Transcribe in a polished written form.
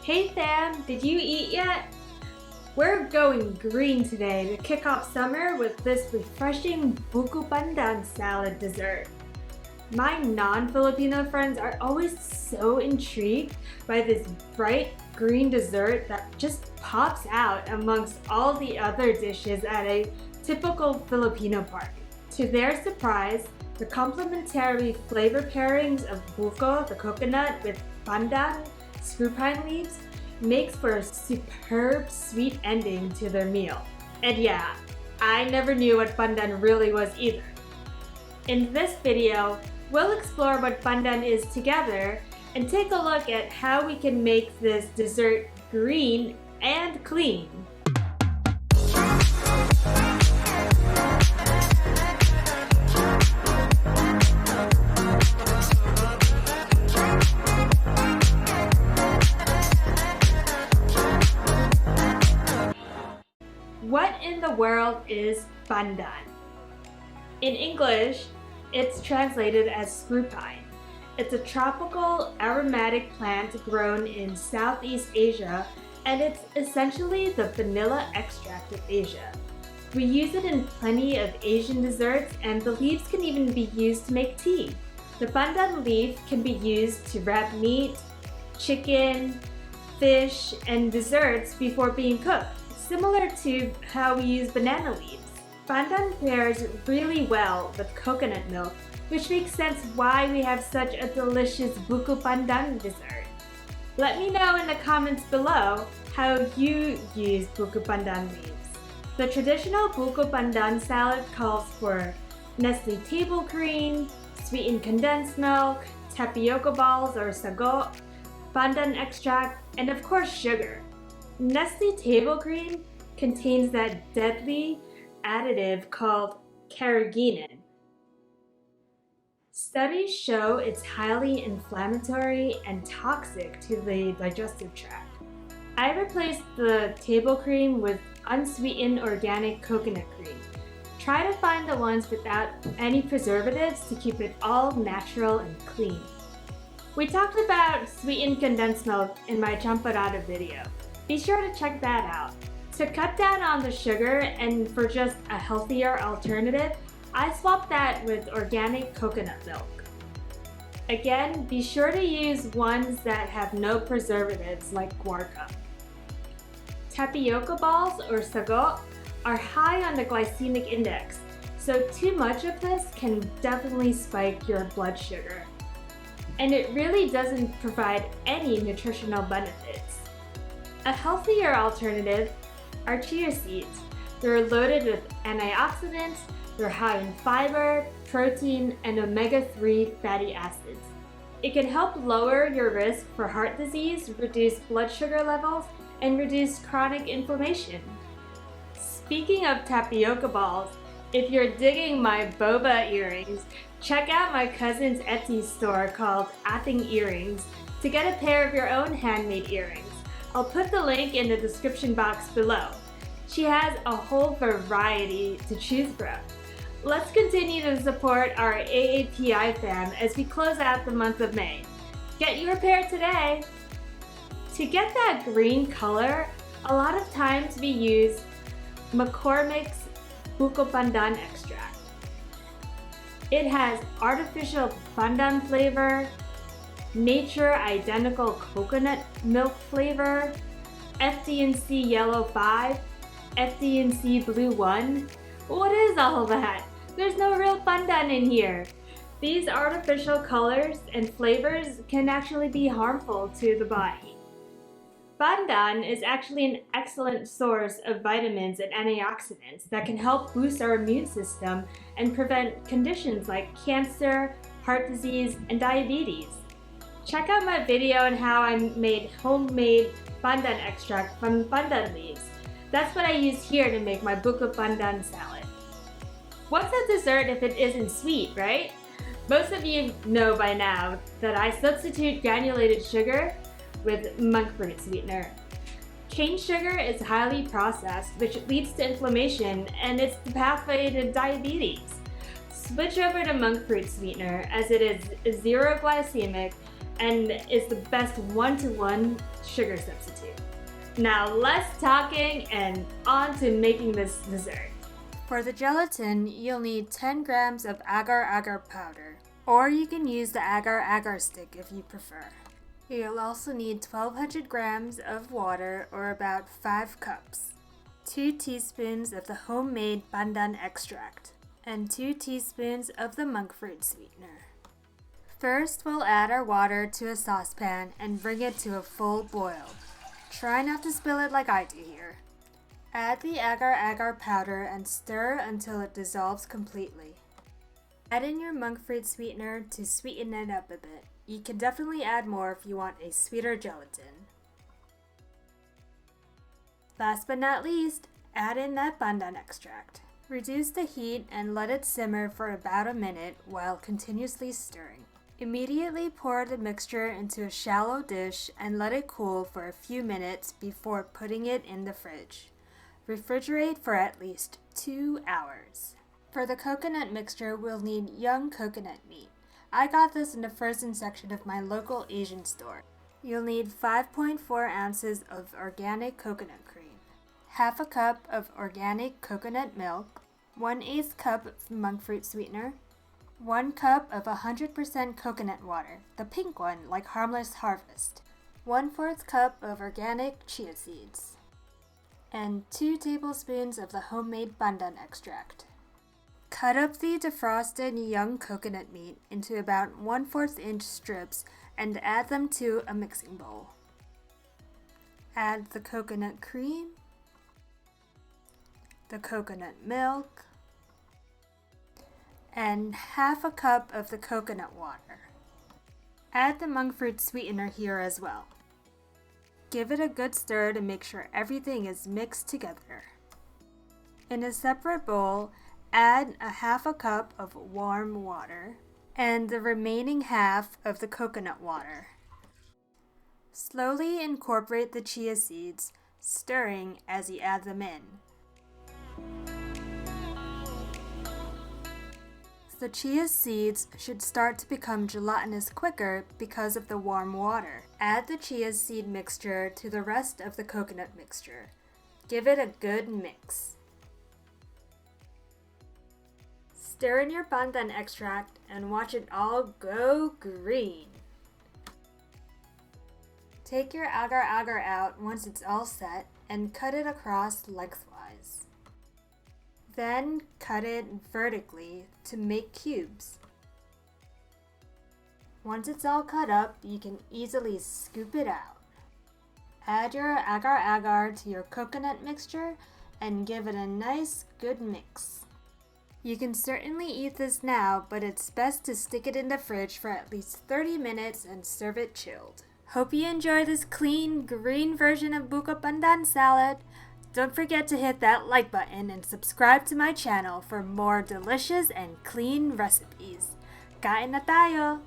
Hey fam, did you eat yet? We're going green today to kick off summer with this refreshing BUKO PANDAN salad dessert. My non-Filipino friends are always so intrigued by this bright green dessert that just pops out amongst all the other dishes at a typical Filipino party. To their surprise, the complementary flavor pairings of buko, the coconut, with pandan, screw pine leaves, makes for a superb sweet ending to their meal. And yeah, I never knew what pandan really was either. In this video, we'll explore what pandan is together and take a look at how we can make this dessert green and clean. What in the world is pandan? In English, it's translated as screw pine. It's a tropical aromatic plant grown in Southeast Asia, and it's essentially the vanilla extract of Asia. We use it in plenty of Asian desserts, and the leaves can even be used to make tea. The pandan leaf can be used to wrap meat, chicken, fish, and desserts before being cooked, similar to how we use banana leaves. Pandan pairs really well with coconut milk, which makes sense why we have such a delicious buko pandan dessert. Let me know in the comments below how you use buko pandan leaves. The traditional buko pandan salad calls for Nestle table cream, sweetened condensed milk, tapioca balls or sago, pandan extract, and of course sugar. Nestle table cream contains that deadly additive called carrageenan. Studies show it's highly inflammatory and toxic to the digestive tract. I replaced the table cream with unsweetened organic coconut cream. Try to find the ones without any preservatives to keep it all natural and clean. We talked about sweetened condensed milk in my CHAMPORADO video. Be sure to check that out. To cut down on the sugar and for just a healthier alternative, I swapped that with organic coconut milk. Again, be sure to use ones that have no preservatives like guarca. Tapioca balls or sago are high on the glycemic index, so too much of this can definitely spike your blood sugar. And it really doesn't provide any nutritional benefits. A healthier alternative are chia seeds. They're loaded with antioxidants, they're high in fiber, protein, and omega-3 fatty acids. It can help lower your risk for heart disease, reduce blood sugar levels, and reduce chronic inflammation. Speaking of tapioca balls, if you're digging my boba earrings, check out my cousin's Etsy store called Ating earrings to get a pair of your own handmade earrings. I'll put the link in the description box below. She has a whole variety to choose from. Let's continue to support our AAPI fam as we close out the month of May. Get your pair today! To get that green color, a lot of times we use McCormick's BUKO PANDAN extract. It has artificial pandan flavor, nature identical coconut milk flavor, FD&C yellow 5, FD&C blue 1. What is all that? There's no real pandan in here. These artificial colors and flavors can actually be harmful to the body. Pandan is actually an excellent source of vitamins and antioxidants that can help boost our immune system and prevent conditions like cancer, heart disease, and diabetes. Check out my video on how I made homemade pandan extract from pandan leaves. That's what I use here to make my buko pandan salad. What's a dessert if it isn't sweet, right? Most of you know by now that I substitute granulated sugar with monk fruit sweetener. Cane sugar is highly processed, which leads to inflammation, and it's the pathway to diabetes. Switch over to monk fruit sweetener as it is zero glycemic and is the best one-to-one sugar substitute. Now less talking and on to making this dessert. For the gelatin, you'll need 10 grams of agar powder, or you can use the agar stick if you prefer. You'll also need 1200 grams of water, or about 5 cups, 2 teaspoons of the homemade pandan extract, and 2 teaspoons of the monk fruit sweetener. First, we'll add our water to a saucepan and bring it to a full boil. Try not to spill it like I do here. Add the agar powder and stir until it dissolves completely. Add in your monk fruit sweetener to sweeten it up a bit. You can definitely add more if you want a sweeter gelatin. Last but not least, add in that pandan extract. Reduce the heat and let it simmer for about a minute while continuously stirring. Immediately pour the mixture into a shallow dish and let it cool for a few minutes before putting it in the fridge. Refrigerate for at least 2 hours. For the coconut mixture, we'll need young coconut meat. I got this in the frozen section of my local Asian store. You'll need 5.4 ounces of organic coconut cream, half a cup of organic coconut milk, 1/8 cup of monk fruit sweetener, 1 cup of 100% coconut water, the pink one like Harmless Harvest, 1/4 cup of organic chia seeds, and 2 tablespoons of the homemade pandan extract. Cut up the defrosted young coconut meat into about 1/4 inch strips and add them to a mixing bowl. Add the coconut cream, the coconut milk, and half a cup of the coconut water. Add the monk fruit sweetener here as well. Give it a good stir to make sure everything is mixed together. In a separate bowl, add a half a cup of warm water and the remaining half of the coconut water. Slowly incorporate the chia seeds, stirring as you add them in. The chia seeds should start to become gelatinous quicker because of the warm water. Add the chia seed mixture to the rest of the coconut mixture. Give it a good mix. Stir in your pandan extract and watch it all go green. Take your agar out once it's all set and cut it across lengthwise. Then cut it vertically to make cubes. Once it's all cut up, you can easily scoop it out. Add your agar to your coconut mixture and give it a nice good mix. You can certainly eat this now, but it's best to stick it in the fridge for at least 30 minutes and serve it chilled. Hope you enjoy this clean, green version of BUKO PANDAN salad. Don't forget to hit that like button and subscribe to my channel for more delicious and clean recipes. Kain na tayo!